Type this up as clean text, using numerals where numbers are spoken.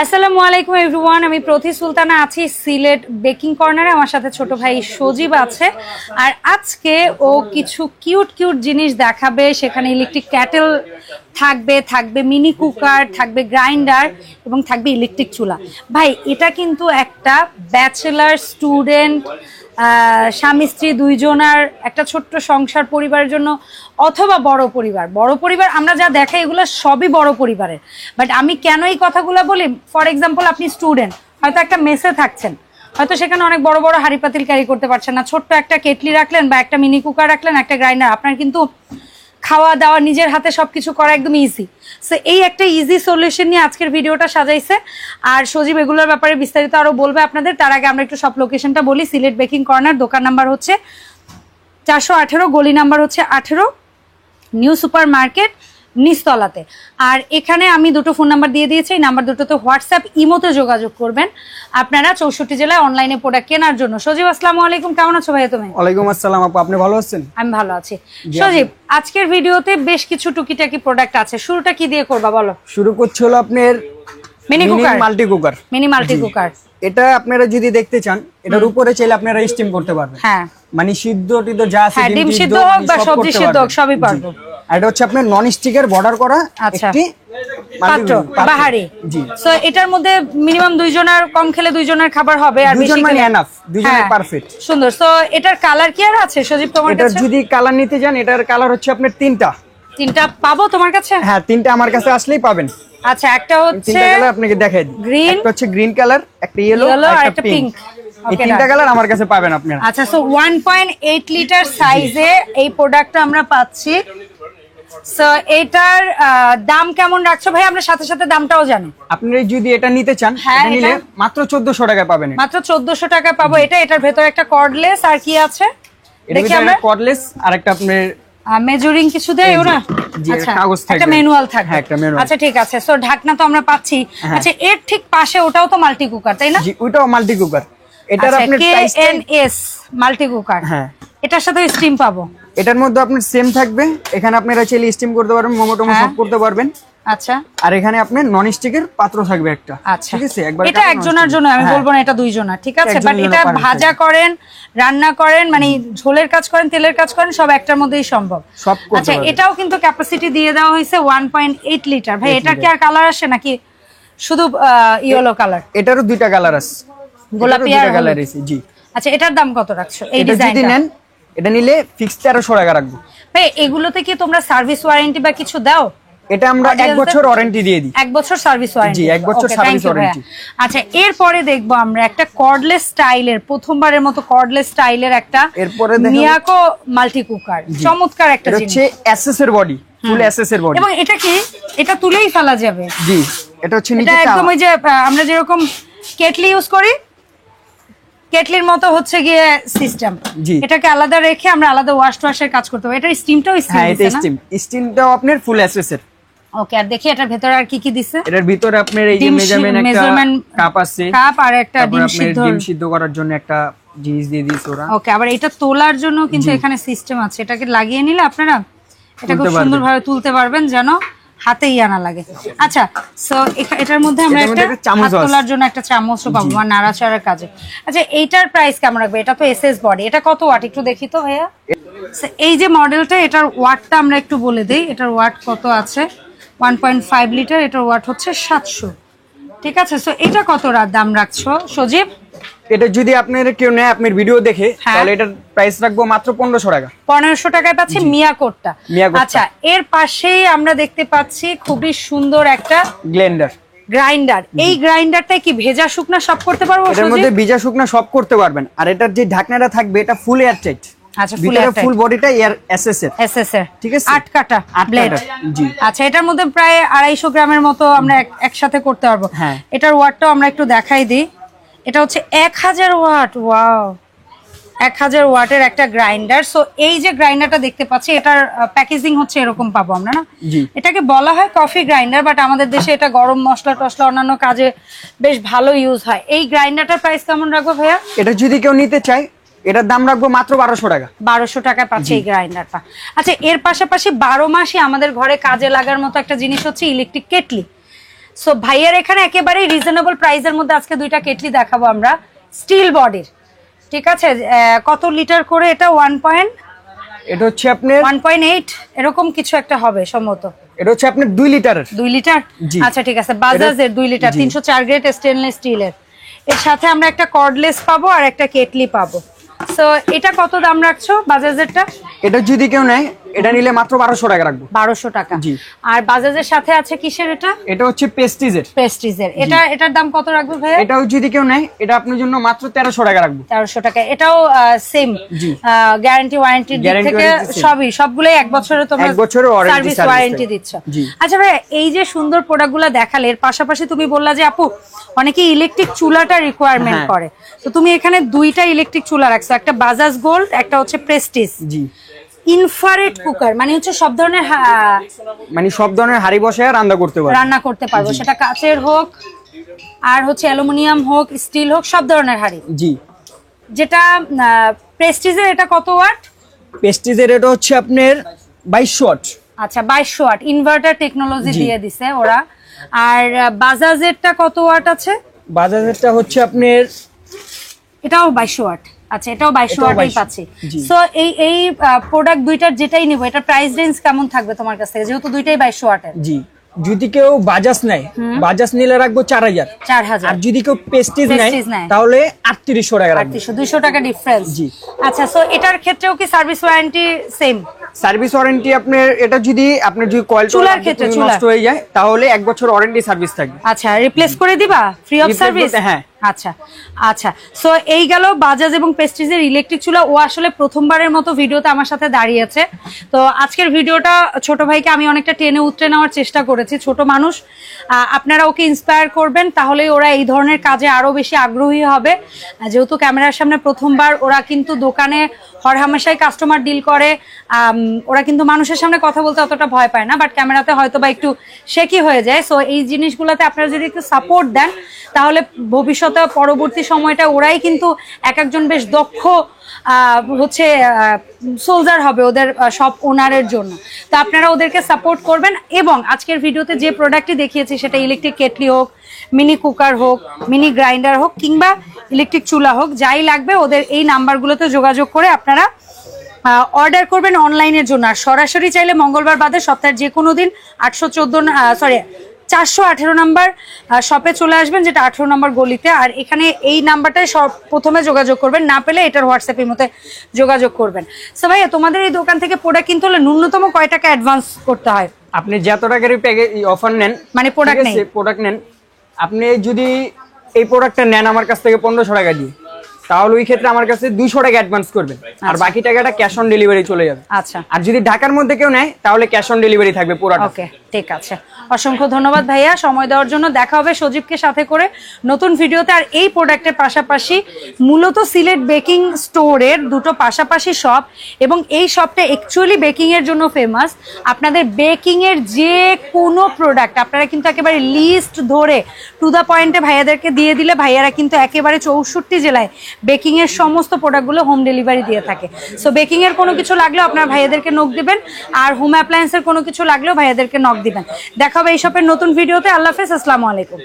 আসসালামু আলাইকুম এভরিওয়ান, আমি প্রতি সুলতানা আছি সিলেট বেকিং কর্নারে। আমার সাথে ছোট ভাই সজীব আছে, আর আজকে ও কিছু কিউট কিউট জিনিস দেখাবে। সেখানে ইলেকট্রিক ক্যাটেল থাকবে মিনি কুকার, থাকবে গ্রাইন্ডার এবং থাকবে ইলেকট্রিক চুলা। ভাই, এটা কিন্তু একটা ব্যাচেলার স্টুডেন্ট, স্বামী স্ত্রী দুইজনার একটা ছোট্ট সংসার পরিবারের জন্য, অথবা বড় পরিবার আমরা যা দেখাই এগুলো সবই বড় পরিবারের। বাট আমি কেন এই কথাগুলো বলি, ফর এক্সাম্পল আপনি স্টুডেন্ট, হয়তো একটা মেসে থাকছেন, হয়তো সেখানে অনেক বড় বড় হাঁড়ি পাতিল ক্যারি করতে পারছেন না, ছোট্ট একটা কেটলি রাখলেন বা একটা মিনি কুকার রাখলেন, একটা গ্রাইন্ডার, আপনার কিন্তু খাওয়া দাওয়া নিজের হাতে সবকিছু করা একদম ইজি। সো এই একটা ইজি সলিউশন নিয়ে আজকের ভিডিওটা সাজাইছে। আর সজীব এগুলোর ব্যাপারে বিস্তারিত আরো বলবে আপনাদের। তার আগে আমরা একটু সব লোকেশনটা বলি। সিলেট বেকিং কর্নার, দোকান নাম্বার হচ্ছে 418, গলি নাম্বার হচ্ছে 18, নিউ সুপার মার্কেট নিচতলাতে। আর এখানে আমি দুটো ফোন নাম্বার দিয়ে দিয়েছি, এই নাম্বার দুটোতে হোয়াটসঅ্যাপ ইমোতে যোগাযোগ করবেন আপনারা 64 জেলায় অনলাইনে প্রোডাক্ট কেনার জন্য। সজীব, আসসালামু আলাইকুম, কেমন আছো ভাই তুমি? ওয়ালাইকুম আসসালাম আপু, আপনি ভালো আছেন? আমি ভালো আছি। সজীব, আজকের ভিডিওতে বেশ কিছু টুকিটাকি প্রোডাক্ট আছে, শুরুটা কি দিয়ে করবা বলো? শুরু করছি হলো আপনার মিনি মাল্টি কুকার। এটা আপনারা যদি দেখতে চান, এটার উপরে চাইলে আপনারা স্টিম করতে পারবেন। হ্যাঁ, মানে সিদ্ধ টিদ্ধ যা আছে, ডিম সিদ্ধ হোক বা সবজি সিদ্ধ হোক সবই পারবো। আর এটা হচ্ছে আপনার নন স্টিকের বর্ডার করা একটি পাত্র, বাহারি। জি। সো এটার মধ্যে মিনিমাম দুইজনের, কম খেলে দুইজনের খাবার হবে, আর বেশি মানে এনাফ, দুইজনের পারফেক্ট। সুন্দর। সো এটার কালার কি আর আছে সজীব তোমার কাছে? এটার যদি কালার নিতে যান, এটার কালার হচ্ছে আপনার তিনটা পাবো তোমার কাছে? হ্যাঁ, তিনটা আমার কাছে আসলেই পাবেন। আচ্ছা, একটা হচ্ছে তিনটা কালার আপনাকে দেখাই দিই। গ্রিন, একটা হচ্ছে গ্রিন কালার, একটা ইয়েলো আর একটা পিঙ্ক। এই তিনটা কালার আমার কাছে পাবেন আপনারা। আচ্ছা, সো 1.8 লিটার সাইজে এই প্রোডাক্টটা আমরা পাচ্ছি। সো এটার দাম কেমন রাখছো ভাই? আমরা সাথে সাথে দামটাও জানি। আপনি যদি এটা নিতে চান, এটা নিলে মাত্র 1400 টাকা পাবেন। মাত্র 1400 টাকা পাবো এটা। এটার ভেতরে একটা কর্ডলেস আর কি আছে দেখি আমরা। কর্ডলেস আর একটা আপনার মেজারিং কিছু দেয় ওরা? আচ্ছা, কাগজ থাকে, একটা ম্যানুয়াল থাকে। হ্যাঁ, একটা ম্যানুয়াল। আচ্ছা, ঠিক আছে। সো ঢাকনা তো আমরা পাচ্ছি। আচ্ছা, এর ঠিক পাশে ওটাও তো মাল্টি কুকার, তাই না? জি, ওটাও মাল্টি কুকার। এটার আপনার প্রাইস KNS মাল্টি কুকার। হ্যাঁ, এটার সাথে স্টিম পাবো। এটার মধ্যে আপনার সেম থাকবে। এখানে আপনারা চাইলে স্টিম করতে পারবেন, মোমো টোমো সব করতে পারবেন। আচ্ছা, আর এখানে আপনার নন স্টিকের পাত্র থাকবে একটা। আচ্ছা, ঠিক আছে। একবার এটা একজনের জন্য, আমি বলবো না এটা দুইজনের, ঠিক আছে। বাট এটা ভাজা করেন, রান্না করেন, মানে ঝোলের কাজ করেন, তেলের কাজ করেন, সব একটার মধ্যেই সম্ভব। আচ্ছা, এটাও কিন্তু ক্যাপাসিটি দিয়ে দেওয়া হয়েছে 1.8 লিটার। ভাই, এটা কি আর কালার আসে নাকি শুধু ইয়েলো কালার? এটারও দুইটা কালার আছে, গোলাপি আর কালার আছে। জি। আচ্ছা, এটার দাম কত রাখছো এই ডিজাইনটা? যদি নেন, এটা নিলে ফিক্স 1300 টাকা রাখবো। ভাই, এগুলোতে কি তোমরা সার্ভিস ওয়ারেন্টি বা কিছু দাও? এটা আমরা 1 বছর ওয়ারেন্টি দিয়ে দিই। 1 বছর সার্ভিস ওয়ারেন্টি? জি, 1 বছর সার্ভিস ওয়ারেন্টি। আচ্ছা, এরপরে দেখবো আমরা একটা কর্ডলেস স্টাইলের, প্রথমবারের মতো কর্ডলেস স্টাইলের একটা এরপরে মিয়াকো মাল্টি কুকার। চমৎকার একটা জিনিস। হচ্ছে এসএস এর বডি, ফুল এসএস এর বডি। এবং এটা কি, এটা তুলেই ফেলা যাবে? জি, এটা হচ্ছে নিচে একদম ওই যে আমরা যেরকম কেটলি ইউজ করি, কেটলির মতো হচ্ছে গিয়ে সিস্টেম। এটাকে আলাদা রেখে আমরা আলাদা ওয়াশের কাজ করতে হবে। এটার স্টিমটাও স্টিম। হ্যাঁ, এটা স্টিমটাও আপনার ফুল এসএস এর। ওকে, আর দেখি এটার ভিতরে আর কি কি দিছে। এটার ভিতরে আপনার এই যে মেজারমেন্ট একটা কাপ আছে, কাপ আর একটা ডিম সিদ্ধ করার জন্য একটা জিনিস দিয়ে দিয়েছে ওরা। ওকে, আবার এটা তোলার জন্য কিন্তু এখানে সিস্টেম আছে। এটাকে লাগিয়ে নিলে আপনারা এটা খুব সুন্দরভাবে তুলতে পারবেন, যেন হাতেই আনা লাগে। আচ্ছা, সো এটার মধ্যে আমরা একটা হাত তোলার জন্য একটা চামচও পাবো, বা নাড়াচাড়ার কাজে। আচ্ছা, এইটার প্রাইস কেমন রাখবে? এটা তো এসএস বডি, এটা কত ওয়াট একটু দেখি তো ভাইয়া। এই যে মডেলটা, এটার ওয়াটটা আমরা একটু বলে দেই। এটার ওয়াট কত আছে? 1.5 লিটার। এটার ওয়াট হচ্ছে 700। ঠিক আছে। সো এটা কত দাম রাখছো সজীব? এটা যদি আপনার কেউ নেয় আপনার ভিডিও দেখে, তাহলে এটার প্রাইস রাখবো মাত্র 1500 টাকা। 1500 টাকায় পাচ্ছি মিয়াকোটটা। আচ্ছা, এর পাশেই আমরা দেখতে পাচ্ছি খুবই সুন্দর একটা গ্রাইন্ডার। এই গ্রাইন্ডারটা কি ভেজা শুকনা সব করতে পারবো? এটার মধ্যে ভেজা শুকনা সব করতে পারবেন। আর এটার যে ঢাকনাটা থাকবে, এটা ফুল এয়ার টাইট। আচ্ছা, ফুল বডিটা এসএস এর। ঠিক আছে, 8 কাটা ব্লেড। জি। আচ্ছা, এটার মধ্যে প্রায় 250 গ্রামের মতো আমরা একসাথে করতে পারবো। এটার ওয়াটটাও আমরা একটু দেখাই দিই। এটা হচ্ছে 1000 ওয়াট। ওয়াও, 1000 ওয়াটের একটা গ্রাইন্ডার। সো এই যে গ্রাইন্ডারটা দেখতে পাচ্ছি, এটার প্যাকেজিং হচ্ছে এরকম পাবো আমরা, না? এটাকে বলা হয় কফি গ্রাইন্ডার, বাট আমাদের দেশে এটা গরম মশলা টসলা অন্যান্য কাজে বেশ ভালো ইউজ হয়। এই গ্রাইন্ডারটার প্রাইস কেমন রাখবো ভাইয়া? এটা যদি কেউ নিতে চায়, এটার দাম রাখবো মাত্র 1200 টাকা। 1200 টাকায় পাচ্ছে এই গ্রাইন্ডারটা। আচ্ছা, এর পাশাপাশি 12 মাসই আমাদের ঘরে কাজে লাগার মতো একটা জিনিস হচ্ছে ইলেকট্রিক কেটলি। সো ভাইয়ার এখানে একেবারেই রিজনেবল প্রাইসের মধ্যে আজকে দুইটা কেটলি দেখাবো আমরা, স্টিল বডির। ঠিক আছে, কত লিটার করে এটা? 1. এটা হচ্ছে আপনার 1.8 এরকম কিছু একটা হবে সম্ভবত। এটা হচ্ছে আপনার 2 লিটারের। 2 লিটার, আচ্ছা ঠিক আছে। বাজাজের 2 লিটার 304 গ্রেড স্টেনলেস স্টিলের। এর সাথে আমরা একটা কর্ডলেস পাবো আর একটা কেটলি পাবো। সো এটা কত দাম রাখছো বাজাজেরটা? এটা যদি কেউ নেয়, এটা নিলে মাত্র 1200 টাকা রাখবো। 1200 টাকা। জি। আর বাজাজের সাথে আছে কিসের এটা? এটা হচ্ছে প্রেস্টিজের। প্রেস্টিজের। এটার দাম কত রাখবো ভাই? এটাও যদি কেউ নেয়, এটা আপনার জন্য মাত্র 1300 টাকা রাখবো। 1300 টাকা। এটাও সেম গ্যারান্টি ওয়ারেন্টি দিক থেকে সবগুলোই 1 বছরের তোমরা সার্ভিস ওয়ারেন্টি দিচ্ছ। আচ্ছা ভাই, এই যে সুন্দর প্রোডাক্টগুলো দেখালে, এর পাশাপাশি তুমি বললা যে আপু অনেকে ইলেকট্রিক চুলাটা রিকোয়ারমেন্ট করে, তো তুমি এখানে দুইটা ইলেকট্রিক চুলা রাখছো, একটা বাজাজ গোল্ড, একটা হচ্ছে প্রেস্টিজ। জি। ইনফ্রারেড কুকার মানে হচ্ছে সব ধরনের হাড়ি বসায় রান্না করতে পারবো, সেটা কাচের হোক আর হচ্ছে অ্যালুমিনিয়াম হোক, স্টিল হোক, সব ধরনের হাড়ি। জি। যেটা প্রেস্টিজের, এটা কত ওয়াট? প্রেস্টিজের এটা হচ্ছে আপনার 2200 ওয়াট। আচ্ছা 2200 ওয়াট, ইনভার্টার টেকনোলজি দিয়ে দিছে ওরা। আর বাজাজেরটা কত ওয়াট আছে? বাজাজেরটা হচ্ছে আপনার এটাও 2200 ওয়াট। আচ্ছা, এটাও 2200 ওয়াটই পাচ্ছি। সো এই প্রোডাক্ট দুইটার যেটাই নিব, এটা প্রাইস রেঞ্জ কেমন থাকবে তোমার কাছ থেকে, যেহেতু দুইটাই 2200 ওয়াটের? জি। যদি কেউ বাজাজ নেয়, বাজাজ নিলে রাখবো 4000। আর যদি কেউ প্রেস্টিজ নেয় তাহলে 3800 টাকা রাখবো। 200 টাকা ডিফারেন্স। জি। আচ্ছা, সো এটার ক্ষেত্রেও কি service warranty same? Service warranty আপনার এটা যদি কয়েল চুলার ক্ষেত্রে নষ্ট হয়ে যায় তাহলে 1 বছর ওয়ারেন্টি সার্ভিস থাকবে। আচ্ছা, রিপ্লেস করে দিবা ফ্রি অফ সার্ভিস? হ্যাঁ। আচ্ছা আচ্ছা, সো এই গেল বাজাজ এবং প্রেস্টিজের ইলেকট্রিক চুলা। ও আসলে প্রথমবারের মতো ভিডিওতে আমার সাথে দাঁড়িয়েছে, তো আজকের ভিডিওটা ছোট ভাইকে আমি অনেকটা টেনে উতরে নেওয়ার চেষ্টা করেছি। ছোট মানুষ, আপনারা ওকে ইন্সপায়ার করবেন, তাহলে ওরা এই ধরনের কাজে আরো বেশি আগ্রহী হবে। যেহেতু ক্যামেরার সামনে প্রথমবার, ওরা কিন্তু দোকানে হরহামেশাই কাস্টমার ডিল করে, ওরা কিন্তু মানুষের সামনে কথা বলতে অতটা ভয় পায় না, বাট ক্যামেরাতে হয়তো বা একটু শেকি হয়ে যায়। সো এই জিনিসগুলোতে আপনারা যদি একটু সাপোর্ট দেন, তাহলে ভবিষ্যতে পরবর্তী সময়টা ওরাই কিন্তু একজন বেশ দক্ষ হচ্ছে সোলজার হবে ওদের সব ওনারের জন্য। তো আপনারা ওদেরকে সাপোর্ট করবেন। এবং আজকের ভিডিওতে যে প্রোডাক্টটি দেখিয়েছি, সেটা ইলেকট্রিক কেটলি হোক, মিনি কুকার হোক, মিনি গ্রাইন্ডার হোক, কিংবা ইলেকট্রিক চুলা হোক, যাই লাগবে ওদের এই নাম্বারগুলোতে যোগাযোগ করে আপনারা অর্ডার করবেন অনলাইনের জন্য। আর সরাসরি চাইলে মঙ্গলবার বাদে সপ্তাহের যে কোনো দিন 418 নাম্বার শপে চলে আসবেন, যেটা 18 নম্বর গলিতে। আর এখানে এই নাম্বারটাই প্রথমে যোগাযোগ করবেন, না পেলে এটার হোয়াটসঅ্যাপের মধ্যে যোগাযোগ করবেন। সো ভাইয়া, তোমাদের এই দোকান থেকে প্রোডাক্ট কিনতে হলে ন্যূনতম কয় টাকা অ্যাডভান্স করতে হয়? আপনি যত টাকার অফার নেন, মানে প্রোডাক্ট নেন, আপনি যদি এই প্রোডাক্টটা নেন আমার কাছ থেকে 1500 টাকা দিয়ে, তাহলে ওই ক্ষেত্রে আমার কাছে 200 টাকা অ্যাডভান্স করবেন, আর বাকি টাকাটা ক্যাশ অন ডেলিভারি চলে যাবে। আচ্ছা। আর যদি ঢাকার মধ্যে কেউ নেয় তাহলে ক্যাশ অন ডেলিভারি থাকবে পুরোটা। ওকে, ঠিক আছে। অসংখ্য ধন্যবাদ ভাইয়া সময় দেওয়ার জন্য। দেখা হবে সজীবকে সাথে করে নতুন ভিডিওতে। আর এই প্রোডাক্টের পাশাপাশি মূলত সিলেট বেকিং স্টোরের দুটো পাশাপাশি শপ, এবং এই শপটা অ্যাকচুয়ালি বেকিং এর জন্য ফেমাস। আপনাদের বেকিং এর যে কোনো প্রোডাক্ট আপনারা কিন্তু একেবারে লিস্ট ধরে টু দা পয়েন্টে ভাইয়াদেরকে দিয়ে দিলে, ভাইয়ারা কিন্তু একেবারে 64 জেলায় বেকিং এর সমস্ত প্রোডাক্টগুলো হোম ডেলিভারি দিয়ে থাকে। সো বেকিং এর কোনো কিছু লাগলেও আপনার ভাইয়াদেরকে নক দিবেন, আর হোম অ্যাপ্লায়েন্সের কোনো কিছু লাগলেও ভাইয়াদেরকে নক দিবেন। দেখা হবে এই শপের নতুন ভিডিওতে। আল্লাহ হাফেজ, আসসালামু আলাইকুম।